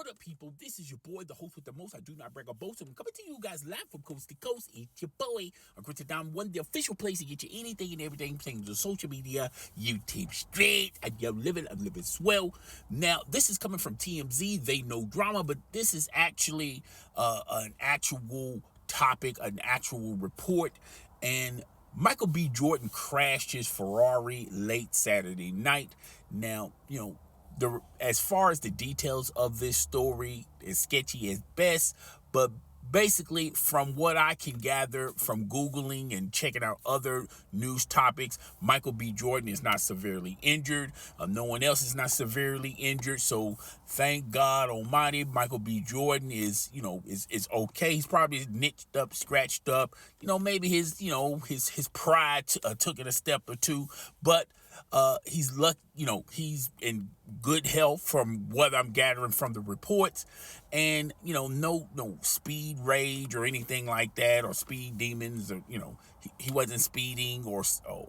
What up, people? This is your boy, the host with the most. I do not brag or boast. I'm coming to you guys live from coast to coast. It's your boy, Down One, the official place to get you anything and everything pertaining to social media, YouTube straight, and I'm living swell. Now, this is coming from TMZ. They know drama, but this is actually an actual topic, an actual report, and Michael B. Jordan crashed his Ferrari late Saturday night. Now, as far as the details of this story, is sketchy at best, but basically, from what I can gather from Googling and checking out other news topics, Michael B. Jordan is not severely injured. No one else is not severely injured. So thank God Almighty, Michael B. Jordan is okay. He's probably niched up, scratched up. Maybe his pride took it a step or two, but he's lucky. He's in good health from what I'm gathering from the reports, and no speed rage or anything like that, or speed demons, or he wasn't speeding or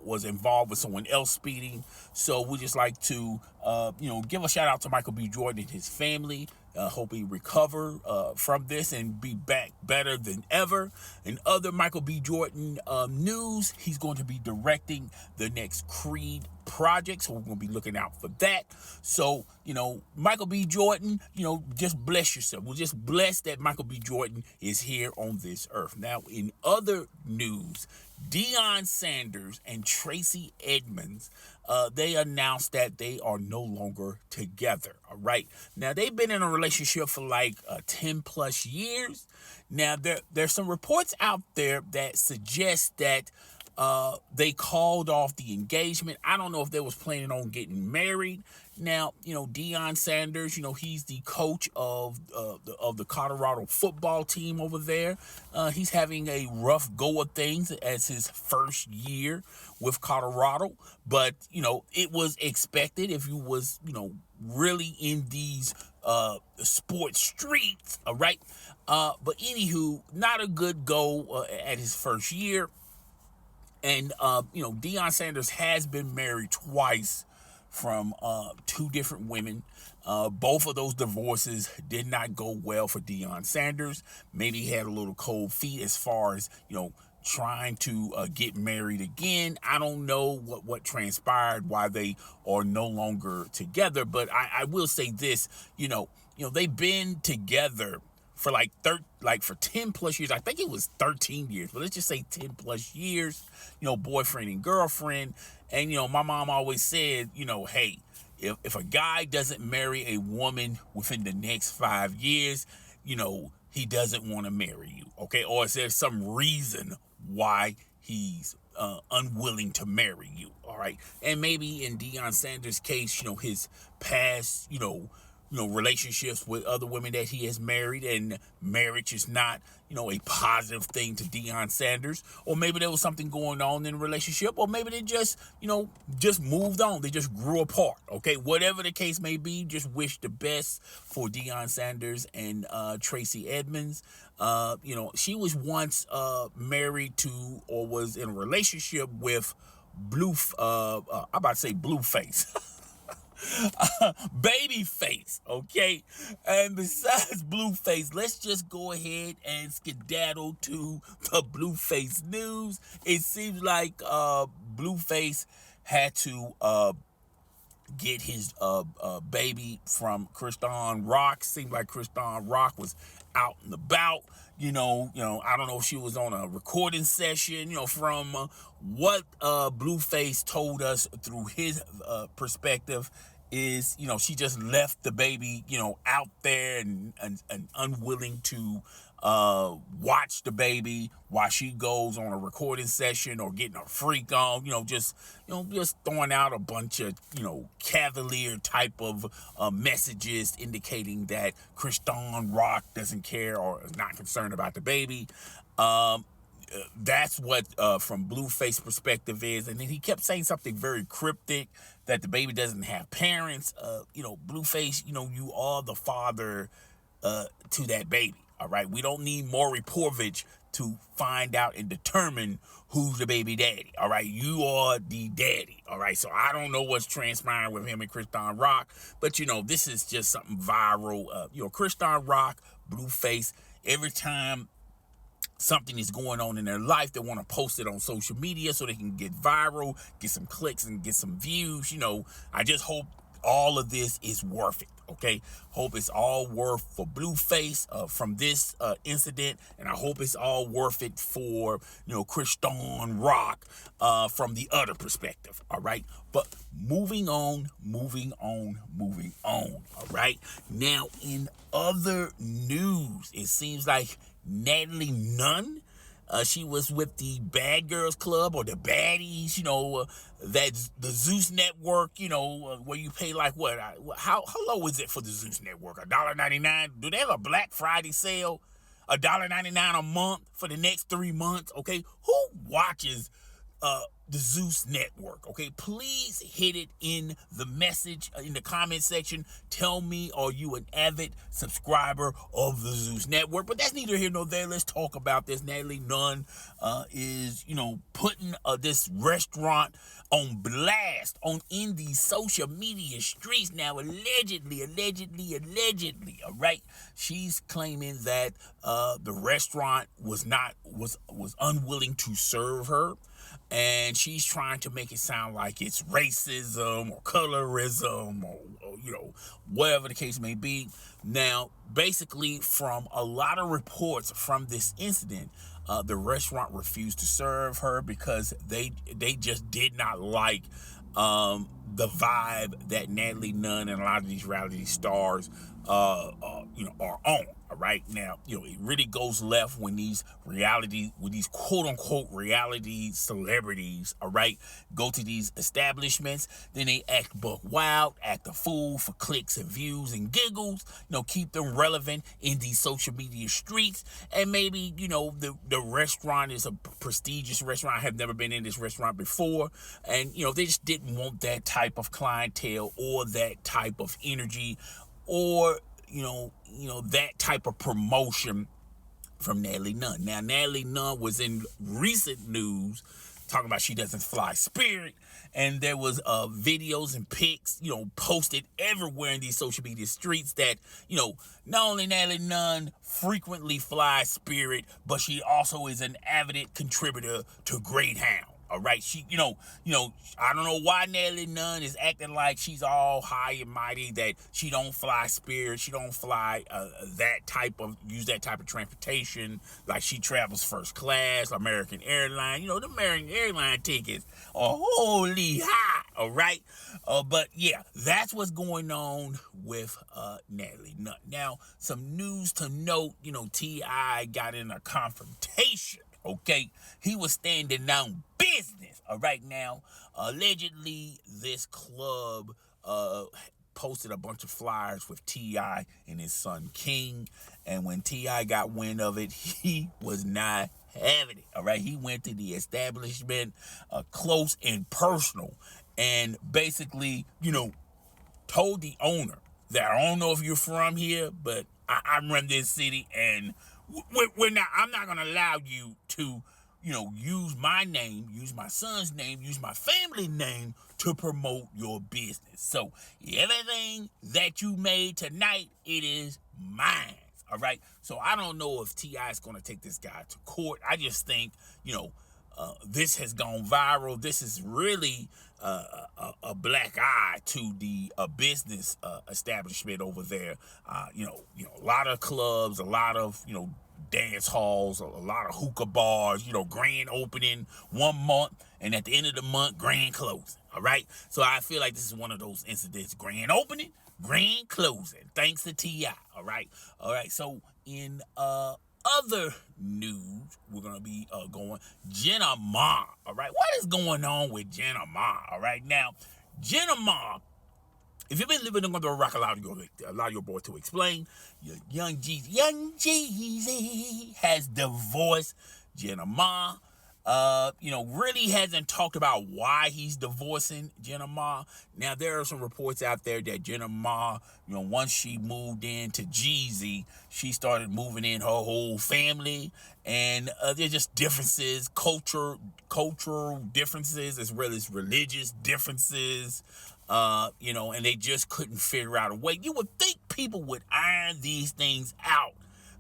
was involved with someone else speeding. So we just like to give a shout out to Michael B. Jordan and his family. Hope he recover from this and be back better than ever. In other Michael B. Jordan news, he's going to be directing the next Creed project, so we're going to be looking out for that. So Michael B. Jordan, just bless yourself. We're just blessed that Michael B. Jordan is here on this earth. Now, in other news, Deion Sanders and TRACEY Edmonds, they announced that they are no longer together. All right. Now, they've been in a relationship for like 10 plus years. Now, there's some reports out there that suggest that they called off the engagement. I don't know if they was planning on getting married. Now, Deion Sanders, he's the coach of the Colorado football team over there. He's having a rough go of things as his first year with Colorado, but it was expected if you was really in these sports streets. All right, but anywho, not a good go at his first year. And, Deion Sanders has been married twice from two different women. Both of those divorces did not go well for Deion Sanders. Maybe he had a little cold feet as far as, trying to get married again. I don't know what transpired, why they are no longer together. But I will say this, they've been together for for 10 plus years. I think it was 13 years, but let's just say 10 plus years, boyfriend and girlfriend. And, my mom always said, hey, if a guy doesn't marry a woman within the next 5 years, he doesn't want to marry you. Okay. Or is there some reason why he's unwilling to marry you? All right. And maybe in Deion Sanders' case, his past, relationships with other women that he has married, and marriage is not, a positive thing to Deion Sanders. Or maybe there was something going on in the relationship, or maybe they just moved on. They just grew apart. Okay, whatever the case may be, just wish the best for Deion Sanders and TRACEY Edmonds. She was once married to, or was in a relationship with BlueFace. Babyface, okay? And besides BlueFace, let's just go ahead and skedaddle to the BlueFace news. It seems like BlueFace had to get his baby from Kristan Rock. Seemed like Kristan Rock was out and about. I don't know if she was on a recording session. From what BlueFace told us through his perspective is, she just left the baby, out there and unwilling to watch the baby while she goes on a recording session or getting a freak on, just throwing out a bunch of, cavalier type of messages indicating that Kristan Rock doesn't care or is not concerned about the baby. That's what from BlueFace perspective is. And then he kept saying something very cryptic, that the baby doesn't have parents. BlueFace, you are the father to that baby. All right, we don't need Maury Povich to find out and determine who's the baby daddy. All right, you are the daddy. All right, so I don't know what's transpiring with him and Kristan Rock, but this is just something viral. Kristan Rock, BlueFace, every time something is going on in their life, they want to post it on social media so they can get viral, get some clicks and get some views. I just hope all of this is worth it. Okay, hope it's all worth for BlueFace from this incident, and I hope it's all worth it for Kristan Rock from the other perspective. All right, but moving on. All right, now in other news, it seems like Natalie Nunn, she was with the Bad Girls Club or the Baddies, that's the Zeus Network, where you pay like what? How low is it for the Zeus Network? $1.99? Do they have a Black Friday sale? $1.99 a month for the next 3 months? Okay, who watches the Zeus Network? Okay, please hit it in the message in the comment section. Tell me, are you an avid subscriber of the Zeus Network? But that's neither here nor there. Let's talk about this. Natalie Nunn is putting this restaurant on blast in the social media streets now. Allegedly, all right, she's claiming that the restaurant was unwilling to serve her, and she's trying to make it sound like it's racism or colorism or whatever the case may be. Now, basically, from a lot of reports from this incident, the restaurant refused to serve her because they just did not like the vibe that Natalie Nunn and a lot of these reality stars are on. All right, now it really goes left when these quote unquote reality celebrities, all right, go to these establishments. Then they act buck wild, act a fool for clicks and views and giggles. Keep them relevant in these social media streets. And maybe the restaurant is a prestigious restaurant. I have never been in this restaurant before, and they just didn't want that type of clientele or that type of energy or that type of promotion from Natalie Nunn. Now, Natalie Nunn was in recent news talking about she doesn't fly Spirit, and there was videos and pics, posted everywhere in these social media streets that, not only Natalie Nunn frequently flies Spirit, but she also is an avid contributor to Greyhound. All right, she, I don't know why Natalie Nunn is acting like she's all high and mighty, that she don't fly Spirit, she don't fly use that type of transportation, like she travels first class, American Airlines. The American Airline tickets are holy high. All right, but yeah, that's what's going on with Natalie Nunn. Now, some news to note. T.I. got in a confrontation. Okay, he was standing on business. All right, now, allegedly, this club posted a bunch of flyers with T.I. and his son King, and when T.I. got wind of it, he was not having it. All right, he went to the establishment, close and personal, and basically, told the owner that I don't know if you're from here, but I run this city, and I'm not going to allow you to, use my name, use my son's name, use my family name to promote your business. So everything that you made tonight, it is mine. All right. So I don't know if T.I. is going to take this guy to court. I just think, this has gone viral. This is really a black eye to the business establishment over there. A lot of clubs, a lot of, dance halls, a lot of hookah bars, grand opening 1 month, and at the end of the month, grand closing. All right. So I feel like this is one of those incidents: grand opening, grand closing, thanks to T.I. All right. So in other news, we're going to be going Jenna Ma. All right. What is going on with Jenna Ma? All right. Now, Jenna Ma, if you've been living under a rock, allow your boy to explain. Young Jeezy has divorced Jenna Ma. really hasn't talked about why he's divorcing Jenna Ma. Now, there are some reports out there that Jenna Ma, once she moved into Jeezy, she started moving in her whole family, and there's just differences, cultural differences, as well as religious differences, and they just couldn't figure out a way. You would think people would iron these things out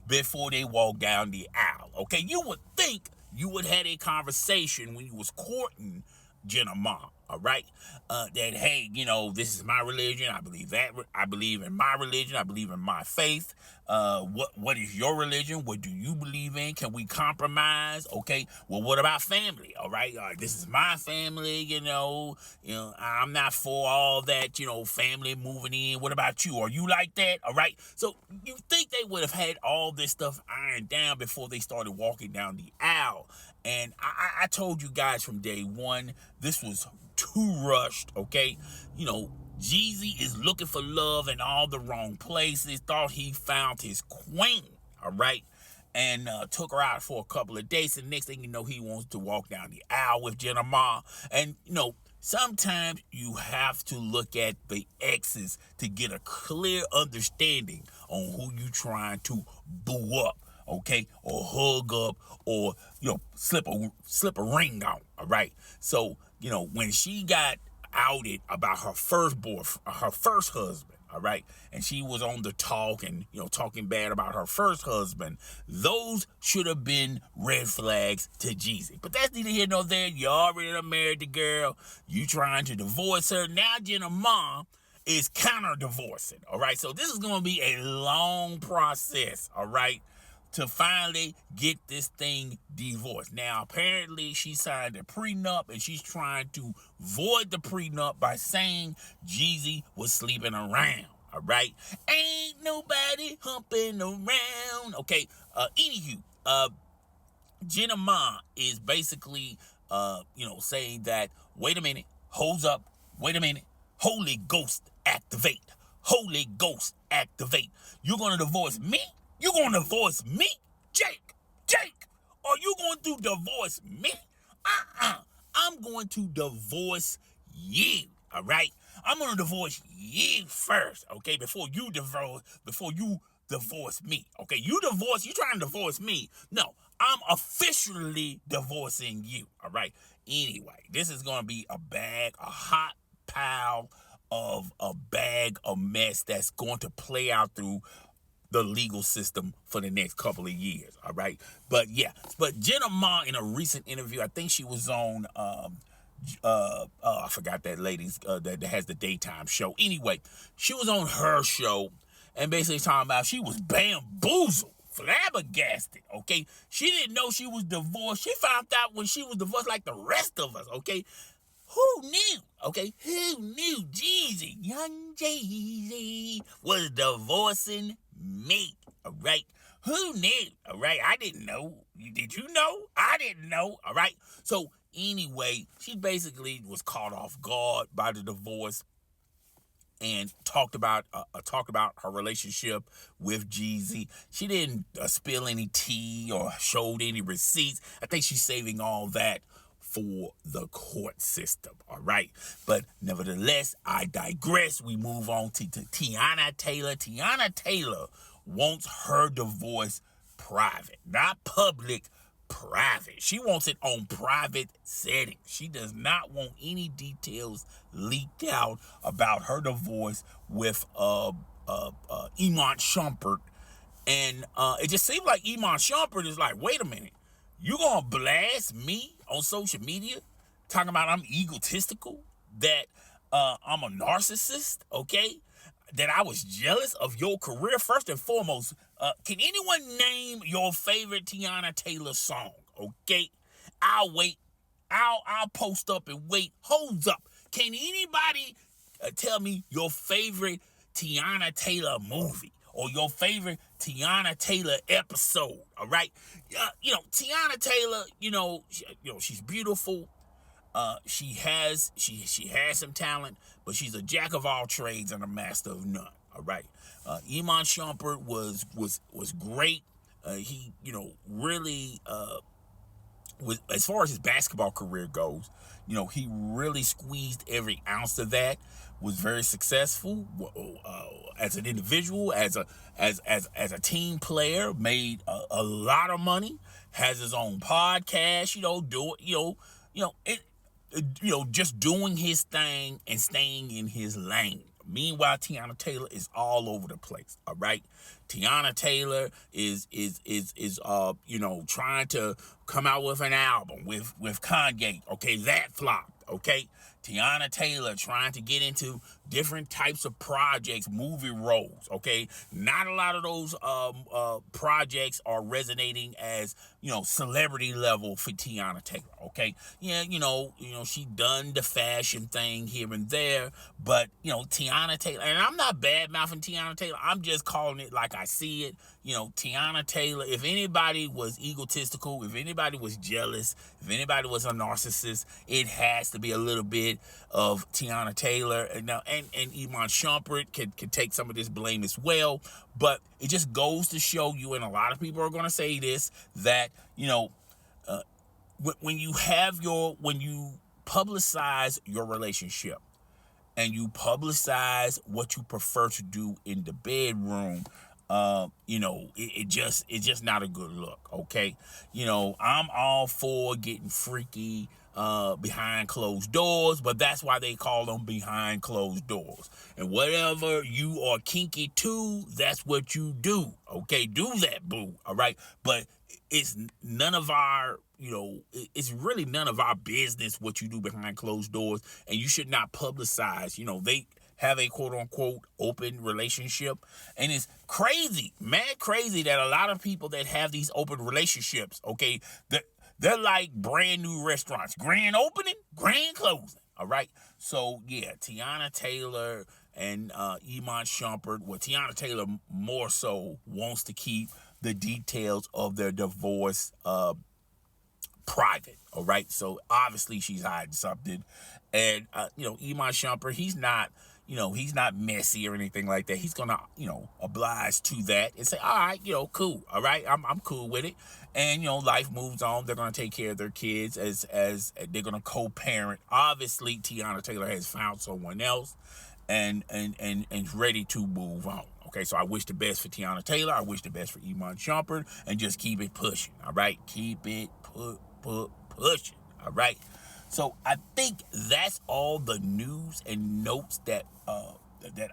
before they walk down the aisle, okay? You would think you would have a conversation when you was courting Jenna Ma, all right? That, hey, this is my religion. I believe that. I believe in my religion. I believe in my faith. What is your religion? What do you believe in? Can we compromise? Okay. Well, what about family? All right. This is my family. I'm not for all that. Family moving in. What about you? Are you like that? All right. So you think they would have had all this stuff ironed down before they started walking down the aisle? And I told you guys from day one, this was too rushed, okay? Jeezy is looking for love in all the wrong places, thought he found his queen, all right? And took her out for a couple of days, and next thing you know, he wants to walk down the aisle with Jenna Ma. And, sometimes you have to look at the exes to get a clear understanding on who you trying to boo up, okay, or hug up, or slip a ring on. All right. So when she got outed about her first husband, all right, and she was on the talk and talking bad about her first husband, those should have been red flags to Jeezy. But that's neither here nor there. You already done married the girl. You trying to divorce her. Now Jenna Ma is counter divorcing. All right. So this is going to be a long process. All right, to finally get this thing divorced. Now, apparently, she signed a prenup, and she's trying to void the prenup by saying Jeezy was sleeping around. All right? Ain't nobody humping around. Okay, anywho, Jenna Ma is basically, saying that, wait a minute, hold up, wait a minute, Holy Ghost activate. Holy Ghost activate. You're going to divorce me? You gonna divorce me? Jake, are you going to divorce me? I'm going to divorce you, all right? I'm gonna divorce you first, okay, before you divorce me, okay? You trying to divorce me. No, I'm officially divorcing you, all right? Anyway, this is gonna be a hot pile of a bag of mess that's going to play out through the legal system for the next couple of years, all right? But Jenna Ma, in a recent interview, I think she was on, I forgot that lady's, that has the daytime show. Anyway, she was on her show and basically talking about she was bamboozled, flabbergasted, okay? She didn't know she was divorced. She found out when she was divorced like the rest of us, okay? Who knew? Okay, who knew Jeezy, young Jeezy, was divorcing me? All right, who knew? All right, I didn't know. Did you know? I didn't know. All right. So anyway, she basically was caught off guard by the divorce and talked about her relationship with Jeezy. She didn't spill any tea or showed any receipts. I think she's saving all that for the court system, all right? But nevertheless, I digress. We move on to Teyana Taylor. Teyana Taylor wants her divorce private, not public, private. She wants it on private settings. She does not want any details leaked out about her divorce with Iman Shumpert. And it just seems like Iman Shumpert is like, wait a minute, you gonna blast me on social media talking about I'm egotistical, that I'm a narcissist, okay, that I was jealous of your career? First and foremost, can anyone name your favorite Teyana Taylor song? Okay, I'll wait. I'll post up and wait. Hold up. Can anybody tell me your favorite Teyana Taylor movie or your favorite Teyana Taylor episode? All right, Teyana Taylor. She's beautiful. She has some talent, but she's a jack of all trades and a master of none. All right. Iman Shumpert was great. He really as far as his basketball career goes, he really squeezed every ounce of that. Was very successful as an individual, as a team player. Made a lot of money. Has his own podcast. Just doing his thing and staying in his lane. Meanwhile, Teyana Taylor is all over the place. All right, Teyana Taylor is trying to come out with an album with Kanye. Okay, that flopped. Okay, Teyana Taylor trying to get into different types of projects, movie roles. Okay, not a lot of those projects are resonating as celebrity level for Teyana Taylor. Okay, yeah, she done the fashion thing here and there, but Teyana Taylor, and I'm not bad mouthing Teyana Taylor. I'm just calling it like I see it. Teyana Taylor. If anybody was egotistical, if anybody was jealous, if anybody was a narcissist, it has to be a little bit of Teyana Taylor. And now, and Iman Shumpert can take some of this blame as well. But it just goes to show you, and a lot of people are going to say this, that when you publicize your relationship and you publicize what you prefer to do in the bedroom, it's just not a good look. Okay, I'm all for getting freaky behind closed doors, but that's why they call them behind closed doors. And whatever you are kinky to, that's what you do. Okay, do that, boo. All right, but it's none of our it's really none of our business what you do behind closed doors, and you should not publicize. They have a quote unquote open relationship, and it's crazy, mad crazy, that a lot of people that have these open relationships, okay, they're like brand new restaurants, grand opening, grand closing. All right, so yeah, Teyana Taylor and Iman Shumpert. Well, Teyana Taylor more so wants to keep the details of their divorce private. All right, so obviously she's hiding something, and Iman Shumpert, he's not messy or anything like that. He's gonna oblige to that and say, all right, cool, all right, I'm cool with it, and life moves on. They're gonna take care of their kids as they're gonna co-parent. Obviously, Teyana Taylor has found someone else and ready to move on. Okay, so I wish the best for Teyana Taylor. I wish the best for Iman Shumpert, and just keep it pushing. All right, keep it pushing. All right. So I think that's all the news and notes that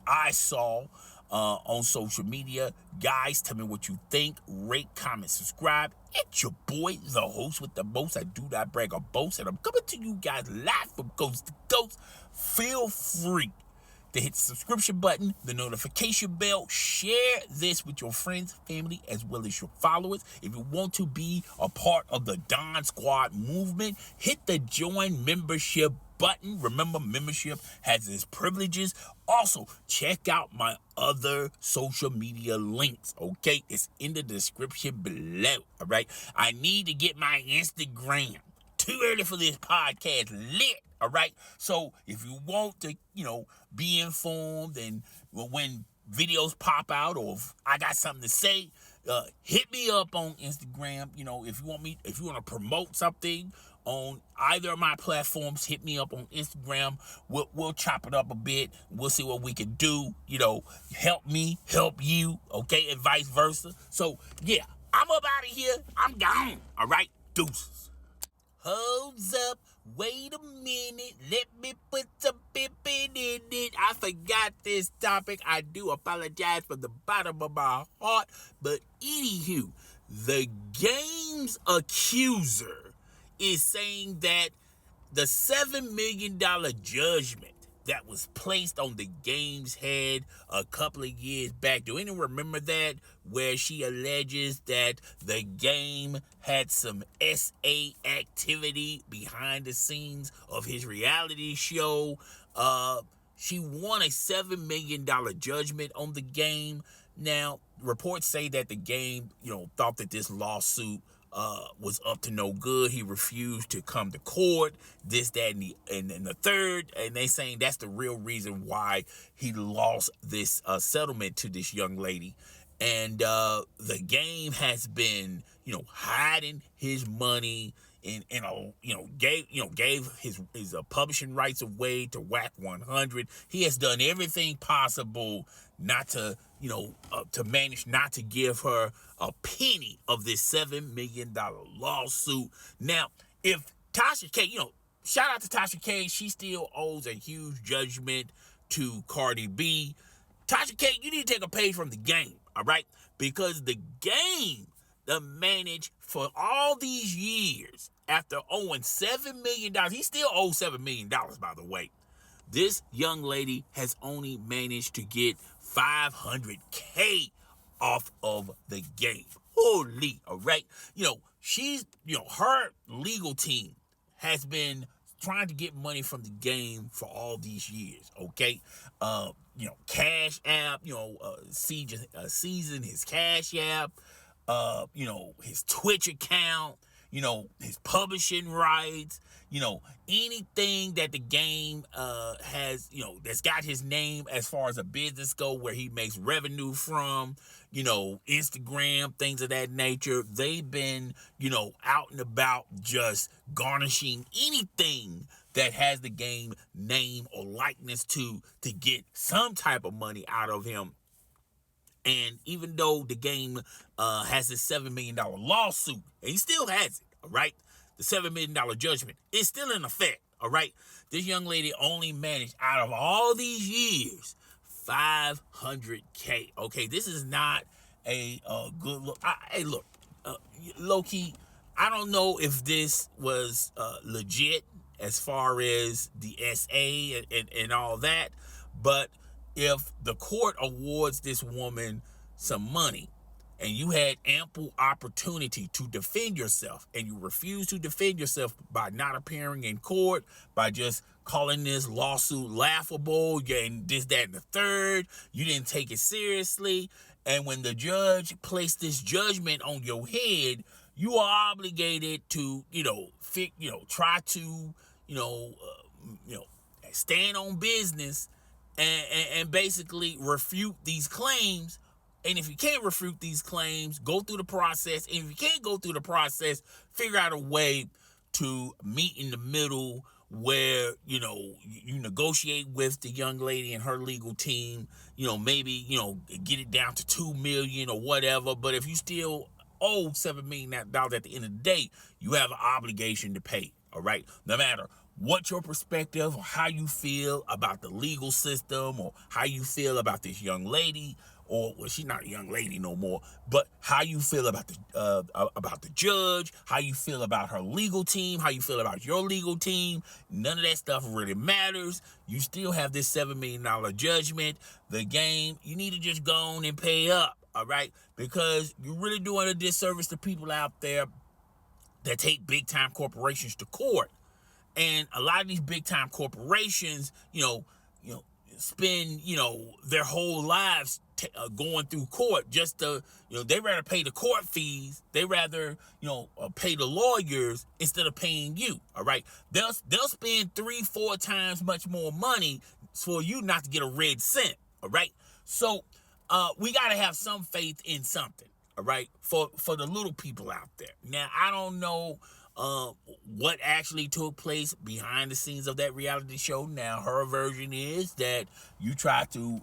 I saw on social media. Guys, tell me what you think. Rate, comment, subscribe. It's your boy, the host with the most. I do not brag or boast, and I'm coming to you guys live from coast to coast. Feel free to hit the subscription button, the notification bell, share this with your friends, family, as well as your followers. If you want to be a part of the Don Squad movement, hit the join membership button. Remember, membership has its privileges. Also, check out my other social media links, okay? It's in the description below, all right? I need to get my Instagram. Too early for this podcast lit. All right. So if you want to, be informed, and when videos pop out, or if I got something to say, hit me up on Instagram. If you want to promote something on either of my platforms, hit me up on Instagram. We'll chop it up a bit. We'll see what we can do. Help me, help you. Okay. And vice versa. So yeah, I'm up out of here. I'm gone. All right. Deuces. Holds up, wait a minute, let me put some pippin in it. I forgot this topic. I do apologize from the bottom of my heart. But anywho, the game's accuser is saying that the $7 million judgment that was placed on the game's head a couple of years back. Do anyone remember that? Where she alleges that the game had some SA activity behind the scenes of his reality show. She won a $7 million judgment on the game. Now, reports say that the game, thought that this lawsuit was up to no good. He refused to come to court, this, that, and the third. And they saying that's the real reason why he lost this settlement to this young lady. And the game has been, hiding his money gave his publishing rights away to Whack 100. He has done everything possible not to to manage not to give her a penny of this $7 million lawsuit. Now, if Tasha K, shout out to Tasha K, she still owes a huge judgment to Cardi B. Tasha K, you need to take a page from the game, all right? Because the game that managed for all these years, after owing $7 million, he still owes $7 million, by the way. This young lady has only managed to get $500K off of the game. Holy, all right? She's, her legal team has been trying to get money from the game for all these years, okay? Cash App, season his Cash App, his Twitch account, his publishing rights, anything that the game has, that's got his name as far as a business go, where he makes revenue from, Instagram, things of that nature. They've been, out and about just garnishing anything that has the game name or likeness to get some type of money out of him. And even though the game has this $7 million lawsuit, and he still has it, all right? The $7 million judgment is still in effect, all right? This young lady only managed, out of all these years, $500K. Okay, this is not a good look. Look, low-key, I don't know if this was legit as far as the SA and all that, but if the court awards this woman some money and you had ample opportunity to defend yourself and you refuse to defend yourself by not appearing in court, by just calling this lawsuit laughable, and this, that, and the third, you didn't take it seriously, and when the judge placed this judgment on your head, you are obligated to, try to, stand on business and basically refute these claims. And if you can't refute these claims, go through the process. And if you can't go through the process, figure out a way to meet in the middle where, you negotiate with the young lady and her legal team, maybe, get it down to $2 million or whatever. But if you still owe $7 million at the end of the day, you have an obligation to pay. All right. No matter what your perspective or how you feel about the legal system or how you feel about this young lady, or well, she's not a young lady no more, but how you feel about the judge, how you feel about her legal team, how you feel about your legal team, none of that stuff really matters. You still have this $7 million judgment. The game, you need to just go on and pay up, all right? Because you're really doing a disservice to people out there that take big time corporations to court. And a lot of these big time corporations, spend, their whole lives going through court just to, they rather pay the court fees. They rather, pay the lawyers instead of paying you. All right. They'll spend 3-4 times much more money for you not to get a red cent. All right. So, we got to have some faith in something. All right. For the little people out there. Now, I don't know what actually took place behind the scenes of that reality show. Now, her version is that you tried to,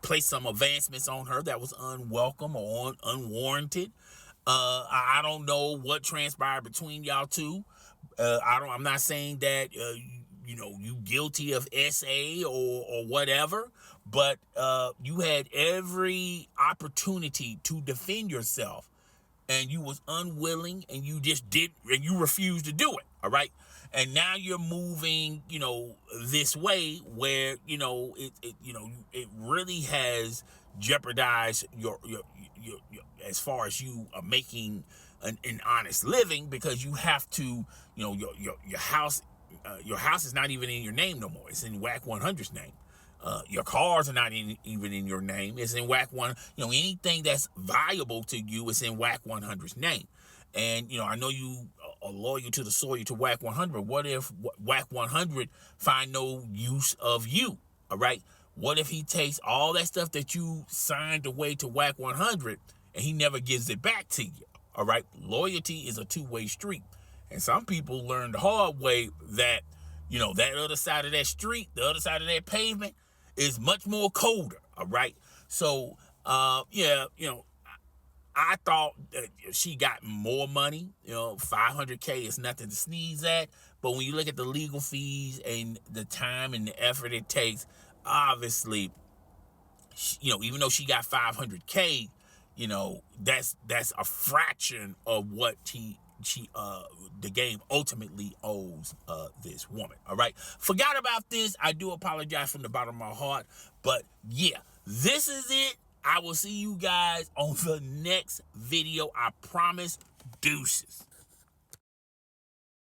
place some advancements on her that was unwelcome or unwarranted. I don't know what transpired between y'all two. I'm not saying that, you guilty of SA or whatever, but you had every opportunity to defend yourself. And you was unwilling, and you just did, and you refused to do it. All right. And now you're moving, this way where, it really has jeopardized your as far as you are making an honest living, because you have to, your house is not even in your name no more. It's in Whack 100's name. Your cars are not even in your name. It's in Whack 1. Anything that's valuable to you is in Whack 100's name. And, I know you are loyal to the soil to Whack 100. What if Whack 100 find no use of you? All right. What if he takes all that stuff that you signed away to Whack 100 and he never gives it back to you? All right. Loyalty is a two-way street. And some people learn the hard way that, that other side of that street, the other side of that pavement is much more colder. All right. So, yeah, I thought that she got more money. 500K is nothing to sneeze at. But when you look at the legal fees and the time and the effort it takes, obviously, even though she got 500K, that's a fraction of what the game ultimately owes this woman. All right. Forgot about this. I do apologize from the bottom of my heart. But yeah, this is it. I will see you guys on the next video. I promise. Deuces.